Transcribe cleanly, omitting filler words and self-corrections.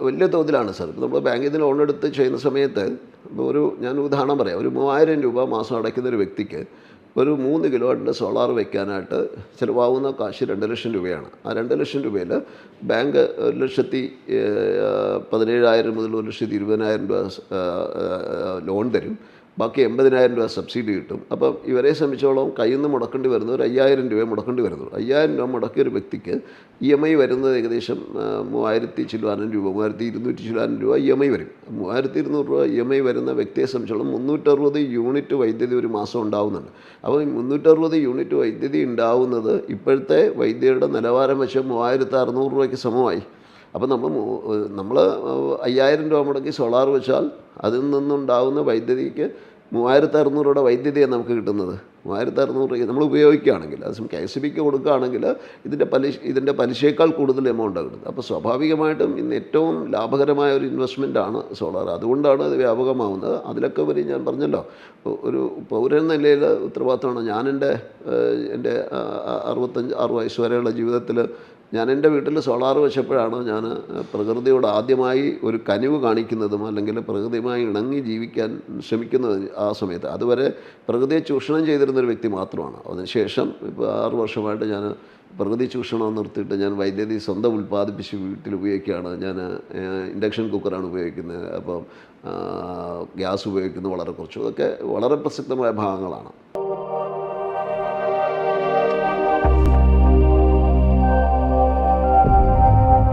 വലിയ തോതിലാണ് സാർ. നമ്മൾ ബാങ്കിൽ നിന്ന് ലോൺ എടുത്ത് ചെയ്യുന്ന സമയത്ത് ഞാൻ ഉദാഹരണം പറയാം. ഒരു 3000 രൂപ മാസം അടയ്ക്കുന്ന ഒരു വ്യക്തിക്ക് ഒരു 3 കിലോവാട്ടിൻ്റെ സോളാർ വയ്ക്കാനായിട്ട് ചിലവാകുന്ന കാശ് 2 ലക്ഷം രൂപയാണ്. ആ 2 ലക്ഷം രൂപയിൽ ബാങ്ക് 1,17,000 മുതൽ 1,20,000 രൂപ ലോൺ തരും. ബാക്കി 80,000 രൂപ സബ്സിഡി കിട്ടും. അപ്പം ഇവരെ സംബന്ധിച്ചോളം കയ്യിൽ നിന്ന് മുടക്കേണ്ടി വരുന്നത് ഒരു 5,000 രൂപ മുടക്കേണ്ടി വരുന്നുള്ളൂ. 5,000 രൂപ മുടക്കിയ ഒരു വ്യക്തിക്ക് EMI വരുന്നത് ഏകദേശം 3,000 ചില്ലുവാനും രൂപ, 3,200 ചില്ലുവാനും രൂപ EMI വരും. 3,200 രൂപ EMI വരുന്ന വ്യക്തിയെ സംബന്ധിച്ചോളം 360 യൂണിറ്റ് വൈദ്യുതി ഒരു മാസം ഉണ്ടാവുന്നുണ്ട്. അപ്പോൾ ഈ 360 യൂണിറ്റ് വൈദ്യുതി ഉണ്ടാവുന്നത് ഇപ്പോഴത്തെ വൈദ്യുതിയുടെ നിലവാരം വെച്ച് 3,600 രൂപയ്ക്ക് സമമായി. അപ്പോൾ നമ്മൾ 5,000 രൂപ മുടക്കി സോളാർ വെച്ചാൽ അതിൽ നിന്നുണ്ടാകുന്ന വൈദ്യുതിക്ക് 3,600 രൂപയുടെ വൈദ്യുതിയാണ് നമുക്ക് കിട്ടുന്നത്. 3,600 രൂപയ്ക്ക് നമ്മൾ ഉപയോഗിക്കുകയാണെങ്കിൽ, അത് KSBക്ക് കൊടുക്കുകയാണെങ്കിൽ ഇതിൻ്റെ പലിശയേക്കാൾ കൂടുതൽ എമൗണ്ടാണ് കിട്ടുന്നത്. അപ്പോൾ സ്വാഭാവികമായിട്ടും ഇന്ന് ഏറ്റവും ലാഭകരമായ ഒരു ഇൻവെസ്റ്റ്മെൻറ്റാണ് സോളാർ. അതുകൊണ്ടാണ് അത് വ്യാപകമാവുന്നത്. അതിലൊക്കെ വരെ ഞാൻ പറഞ്ഞല്ലോ, ഒരു പൗരൻ നിലയിൽ ഉത്തരവാദിത്തമാണ്. എൻ്റെ 65-6 വയസ്സ് വരെയുള്ള ജീവിതത്തിൽ ഞാൻ എൻ്റെ വീട്ടിൽ സോളാർ വെച്ചപ്പോഴാണ് ഞാൻ പ്രകൃതിയോട് ആദ്യമായി ഒരു കനിവ് കാണിക്കുന്നതും അല്ലെങ്കിൽ പ്രകൃതിയുമായി ഇണങ്ങി ജീവിക്കാൻ ശ്രമിക്കുന്നത്. ആ സമയത്ത് അതുവരെ പ്രകൃതിയെ ചൂഷണം ചെയ്തിരുന്നൊരു വ്യക്തി മാത്രമാണ്. അതിനുശേഷം ഇപ്പോൾ 6 വർഷമായിട്ട് ഞാൻ പ്രകൃതി ചൂഷണം നിർത്തിയിട്ട് ഞാൻ വൈദ്യുതി സ്വന്തം ഉൽപ്പാദിപ്പിച്ച് വീട്ടിൽ ഉപയോഗിക്കുകയാണ്. ഞാൻ ഇൻഡക്ഷൻ കുക്കറാണ് ഉപയോഗിക്കുന്നത്. അപ്പം ഗ്യാസ് ഉപയോഗിക്കുന്നത് വളരെ കുറച്ചു. അതൊക്കെ വളരെ പ്രസക്തമായ ഭാഗങ്ങളാണ്.